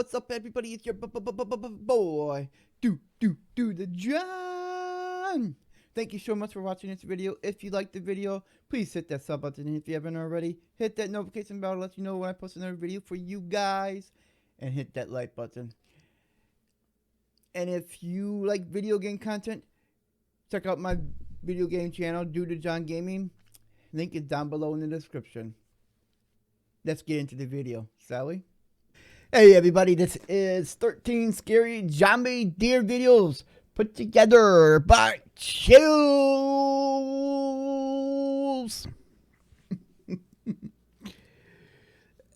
What's up, everybody? It's your boy, do the John. Thank you so much for watching this video. If you liked the video, please hit that sub button. And if you haven't already, hit that notification bell to let you know when I post another video for you guys. And hit that like button. And if you like video game content, check out my video game channel, Do the John Gaming. Link is down below in the description. Let's get into the video, shall we? Hey everybody, this is 13 scary zombie deer videos put together by Chills.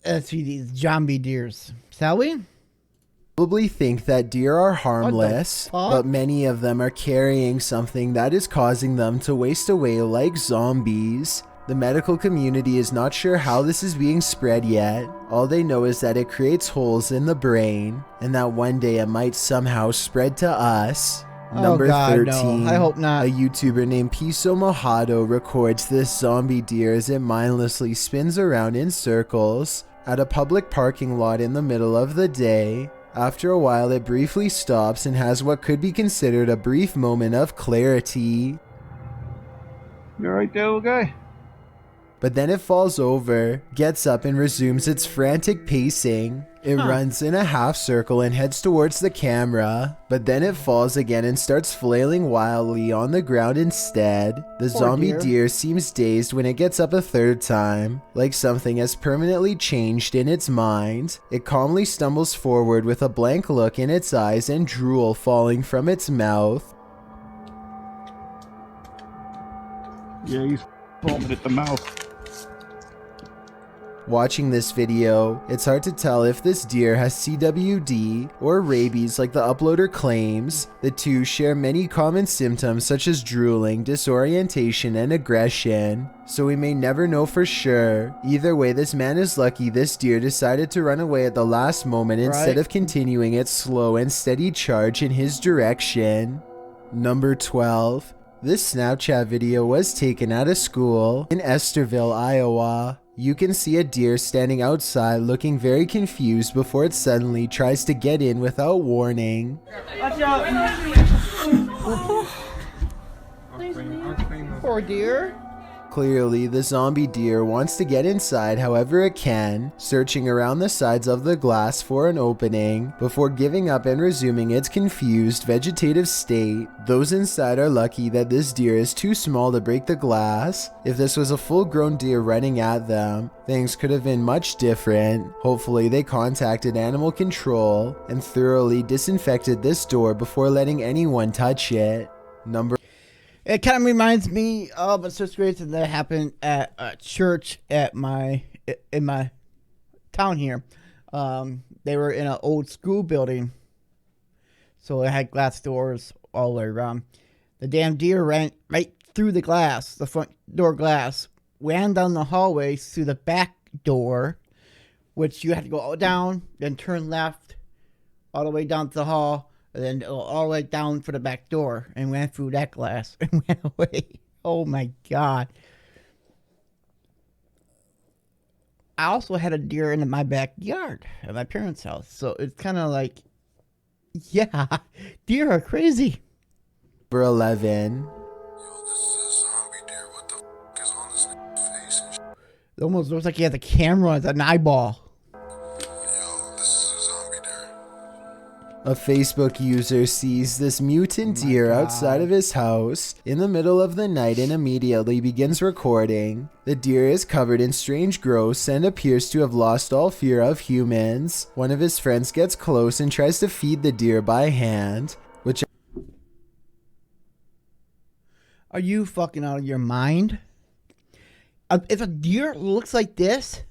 Let's see these zombie deers, shall we? Probably think that deer are harmless, but many of them are carrying something that is causing them to waste away like zombies. The medical community is not sure how this is being spread yet. All they know is that it creates holes in the brain, and that one day it might somehow spread to us. Number 13, no. I hope not. A YouTuber named Piso Mojado records this zombie deer as it mindlessly spins around in circles at a public parking lot in the middle of the day. After a while, it briefly stops and has what could be considered a brief moment of clarity. You alright there, little guy? But then it falls over, gets up and resumes its frantic pacing. It runs in a half circle and heads towards the camera, but then it falls again and starts flailing wildly on the ground instead. The zombie deer seems dazed when it gets up a third time, like something has permanently changed in its mind. It calmly stumbles forward with a blank look in its eyes and drool falling from its mouth. Yeah, he's foaming at the mouth. Watching this video, it's hard to tell if this deer has CWD or rabies like the uploader claims. The two share many common symptoms such as drooling, disorientation, and aggression, so we may never know for sure. Either way, this man is lucky this deer decided to run away at the last moment instead of continuing its slow and steady charge in his direction. Number 12. This Snapchat video was taken at a school in Estherville, Iowa. You can see a deer standing outside looking very confused before it suddenly tries to get in without warning. Poor deer. Clearly, the zombie deer wants to get inside however it can, searching around the sides of the glass for an opening, before giving up and resuming its confused vegetative state. Those inside are lucky that this deer is too small to break the glass. If this was a full-grown deer running at them, things could have been much different. Hopefully, they contacted animal control and thoroughly disinfected this door before letting anyone touch it. It kind of reminds me of a situation that happened at a church in my town here. They were in an old school building, so it had glass doors all the way around. The damn deer ran right through the glass, the front door glass, ran down the hallway through the back door, which you had to go down, then turn left, all the way down to the hall, and then all the way down for the back door, and ran through that glass and ran away. Oh my God. I also had a deer in my backyard at my parents' house. So it's kind of like, yeah, deer are crazy. Number 11. Yo, this is a zombie deer. What the f is on this face and shit? It almost looks like he has a camera as an eyeball. Yo, this is a zombie deer. A Facebook user sees this mutant deer outside of his house in the middle of the night and immediately begins recording. The deer is covered in strange growths and appears to have lost all fear of humans. One of his friends gets close and tries to feed the deer by hand, which... Are you fucking out of your mind? If a deer looks like this,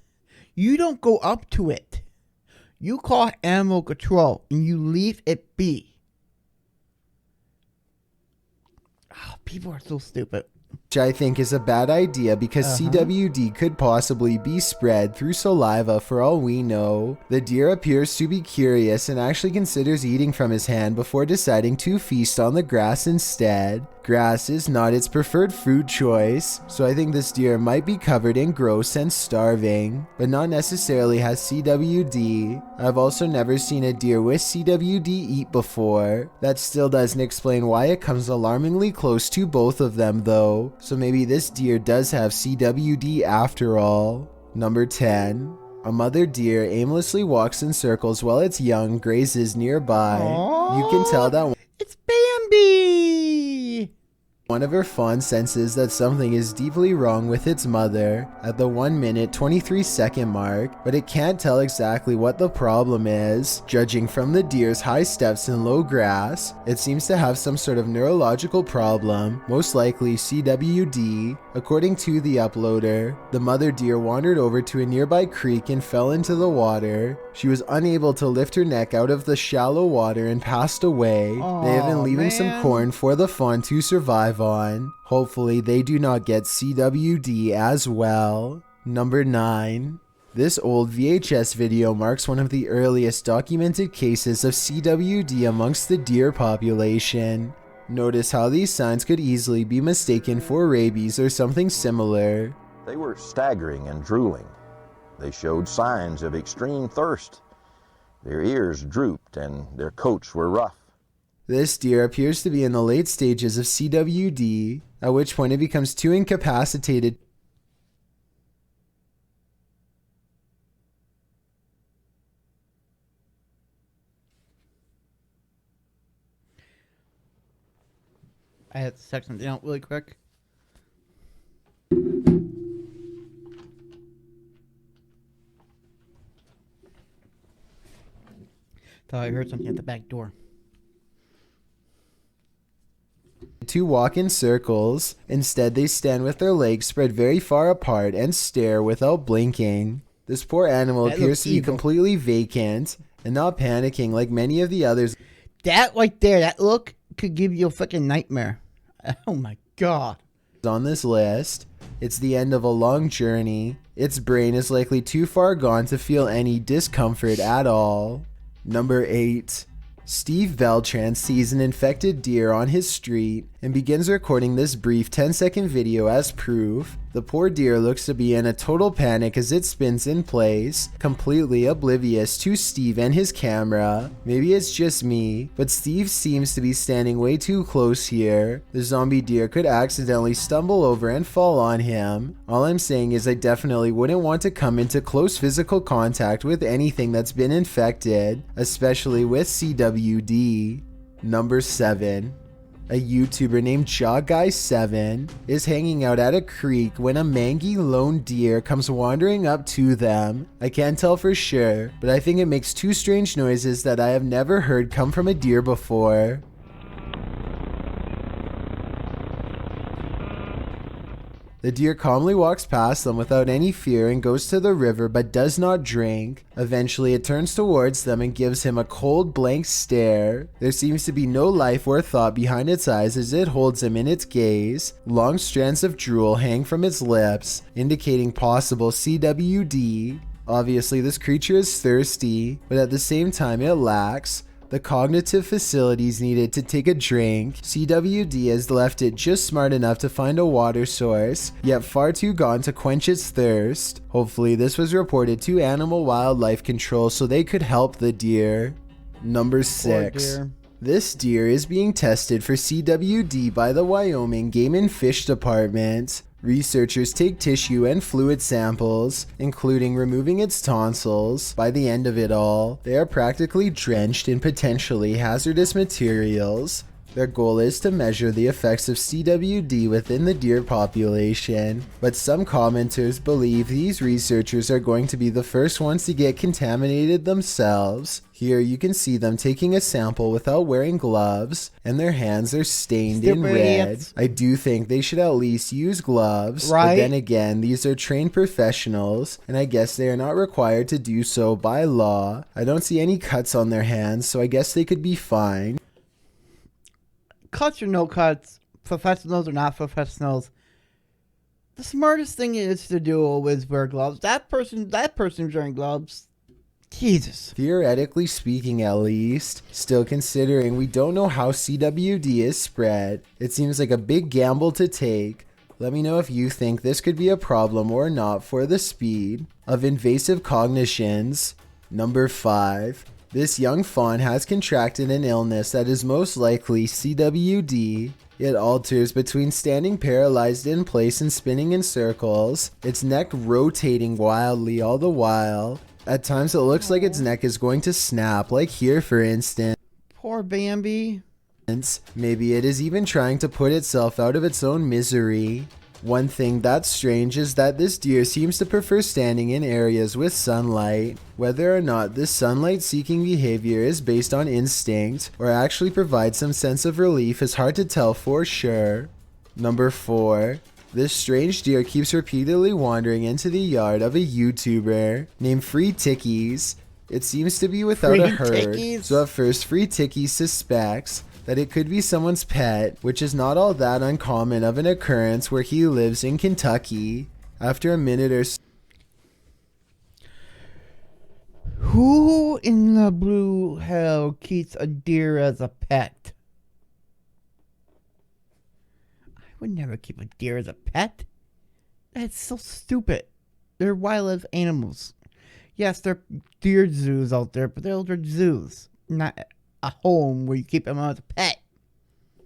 you don't go up to it. You call animal control and you leave it be. Oh, people are so stupid. which I think is a bad idea because CWD could possibly be spread through saliva for all we know. The deer appears to be curious and actually considers eating from his hand before deciding to feast on the grass instead. Grass is not its preferred food choice, so I think this deer might be covered in growth and starving, but not necessarily has CWD. I've also never seen a deer with CWD eat before. That still doesn't explain why it comes alarmingly close to both of them though, so maybe this deer does have CWD after all. Number 10. A mother deer aimlessly walks in circles while its young grazes nearby. You can tell that It's Bambi! one of her fond senses that something is deeply wrong with its mother at the 1 minute 23 second mark, but it can't tell exactly what the problem is. Judging from the deer's high steps in low grass, it seems to have some sort of neurological problem, most likely CWD. According to the uploader, the mother deer wandered over to a nearby creek and fell into the water. She was unable to lift her neck out of the shallow water and passed away. They have been leaving some corn for the fawn to survive on. Hopefully they do not get CWD as well. Number 9. This old VHS video marks one of the earliest documented cases of CWD amongst the deer population. Notice how these signs could easily be mistaken for rabies or something similar. They were staggering and drooling. They showed signs of extreme thirst. Their ears drooped and their coats were rough. This deer appears to be in the late stages of CWD, at which point it becomes too incapacitated. I had to check something out really quick. Thought I heard something at the back door. To walk in circles. Instead, they stand with their legs spread very far apart and stare without blinking. This poor animal That appears looks to be evil. completely vacant and not panicking like many of the others That right there, that look could give you a fucking nightmare. Oh my god. on this list. It's the end of a long journey. Its brain is likely too far gone to feel any discomfort at all. Number 8. Steve Beltran sees an infected deer on his street and begins recording this brief 10-second video as proof. The poor deer looks to be in a total panic as it spins in place, completely oblivious to Steve and his camera. Maybe it's just me, but Steve seems to be standing way too close here. The zombie deer could accidentally stumble over and fall on him. All I'm saying is I definitely wouldn't want to come into close physical contact with anything that's been infected, especially with CWD. Number 7. A YouTuber named JawGuy7 is hanging out at a creek when a mangy lone deer comes wandering up to them. I can't tell for sure, but I think it makes two strange noises that I have never heard come from a deer before. The deer calmly walks past them without any fear and goes to the river but does not drink. Eventually it turns towards them and gives him a cold blank stare. There seems to be no life or thought behind its eyes as it holds him in its gaze. Long strands of drool hang from its lips, indicating possible CWD. Obviously this creature is thirsty, but at the same time it lacks the cognitive facilities needed to take a drink. CWD has left it just smart enough to find a water source, yet far too gone to quench its thirst. Hopefully this was reported to Animal Wildlife Control so they could help the deer. Number 6. deer. This deer is being tested for CWD by the Wyoming Game and Fish Department. Researchers take tissue and fluid samples, including removing its tonsils. By the end of it all, they are practically drenched in potentially hazardous materials. Their goal is to measure the effects of CWD within the deer population, but some commenters believe these researchers are going to be the first ones to get contaminated themselves. Here you can see them taking a sample without wearing gloves, and their hands are stained in Stupid red. idiots. I do think they should at least use gloves, but Right. then again, these are trained professionals, and I guess they are not required to do so by law. I don't see any cuts on their hands, so I guess they could be fine. Cuts or no cuts, professionals or not professionals, The smartest thing is to do is wear gloves. That person's wearing gloves. Jesus. Theoretically speaking, at least, still considering we don't know how CWD is spread, it seems like a big gamble to take. Let me know if you think this could be a problem or not for the speed of invasive cognitions. Number 5. This young fawn has contracted an illness that is most likely CWD. It alters between standing paralyzed in place and spinning in circles, its neck rotating wildly all the while. At times it looks like its neck is going to snap, like here for instance. Poor Bambi. Maybe it is even trying to put itself out of its own misery. One thing that's strange is that this deer seems to prefer standing in areas with sunlight. Whether or not this sunlight-seeking behavior is based on instinct or actually provides some sense of relief is hard to tell for sure. Number 4. This strange deer keeps repeatedly wandering into the yard of a YouTuber named Free Tickies. It seems to be without a herd, so at first Free Tickies suspects that it could be someone's pet, which is not all that uncommon of an occurrence where he lives in Kentucky. After a minute or so, Who in the blue hell keeps a deer as a pet? I would never keep a deer as a pet. That's so stupid. They're wildlife animals. Yes, there are deer zoos out there, but they're zoos, not a home where you keep them as a pet.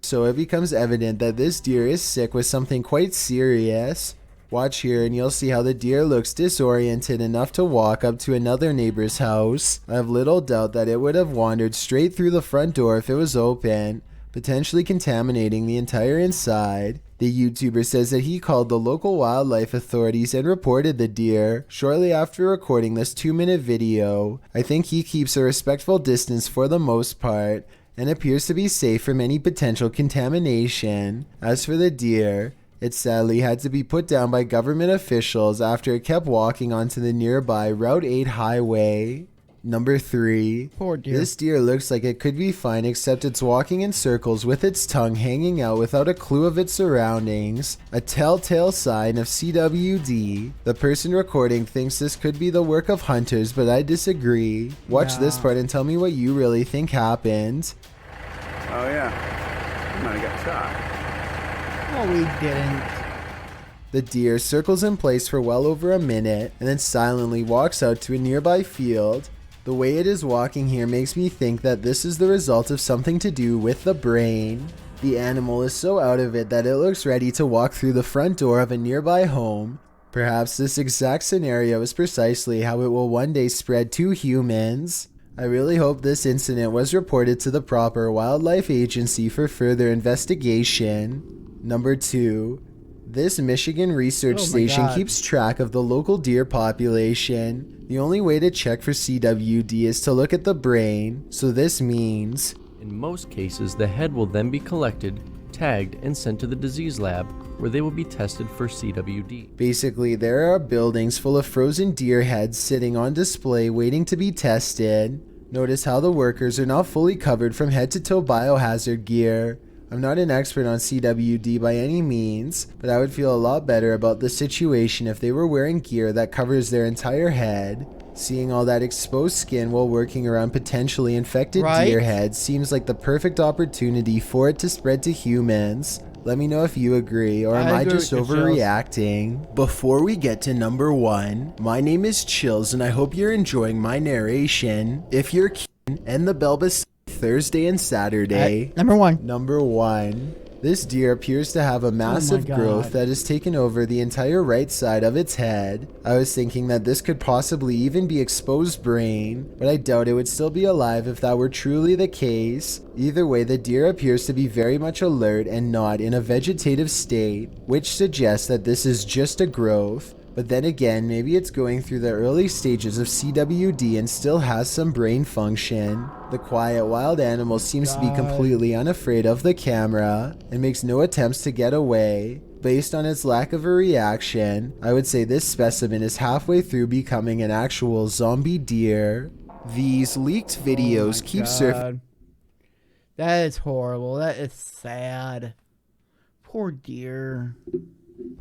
so it becomes evident that this deer is sick with something quite serious. Watch here and you'll see how the deer looks disoriented enough to walk up to another neighbor's house. I have little doubt that it would have wandered straight through the front door if it was open, potentially contaminating the entire inside. The YouTuber says that he called the local wildlife authorities and reported the deer shortly after recording this 2-minute video. I think he keeps a respectful distance for the most part and appears to be safe from any potential contamination. As for the deer, it sadly had to be put down by government officials after it kept walking onto the nearby Route 8 highway. Number 3. Poor deer. This deer looks like it could be fine, except it's walking in circles with its tongue hanging out without a clue of its surroundings. A telltale sign of CWD. The person recording thinks this could be the work of hunters, but I disagree. Watch this part and tell me what you really think happened. Oh yeah, you might have got shot. Oh, we didn't. The deer circles in place for well over a minute and then silently walks out to a nearby field. The way it is walking here makes me think that this is the result of something to do with the brain. The animal is so out of it that it looks ready to walk through the front door of a nearby home. Perhaps this exact scenario is precisely how it will one day spread to humans. I really hope this incident was reported to the proper wildlife agency for further investigation. Number 2. This Michigan research station keeps track of the local deer population. The only way to check for CWD is to look at the brain, so this means in most cases, the head will then be collected, tagged, and sent to the disease lab, where they will be tested for CWD. basically there are buildings full of frozen deer heads sitting on display waiting to be tested. Notice how the workers are not fully covered from head to toe biohazard gear. I'm not an expert on CWD by any means, but I would feel a lot better about the situation if they were wearing gear that covers their entire head. Seeing all that exposed skin while working around potentially infected deer heads seems like the perfect opportunity for it to spread to humans. Let me know if you agree, or am I just overreacting? Before we get to number 1, my name is Chills and I hope you're enjoying my narration. If you're keen, end the bell beside Thursday and Saturday. Number 1. Number 1. This deer appears to have a massive growth that has taken over the entire right side of its head. I was thinking that this could possibly even be exposed brain, but I doubt it would still be alive if that were truly the case. Either way, the deer appears to be very much alert and not in a vegetative state, which suggests that this is just a growth. But then again, maybe it's going through the early stages of CWD and still has some brain function. The quiet wild animal seems to be completely unafraid of the camera and makes no attempts to get away. Based on its lack of a reaction, I would say this specimen is halfway through becoming an actual zombie deer. These leaked videos keep surfacing. That is horrible. That is sad. Poor deer.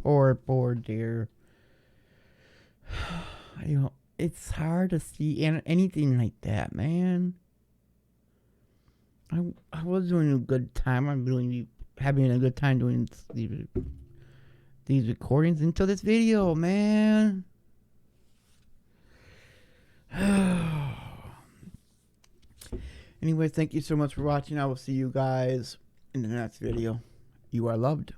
Poor deer. It's hard to see anything like that, man. I was doing a good time. I'm really having a good time doing these recordings until this video, man. Anyway, thank you so much for watching. I will see you guys in the next video. You are loved.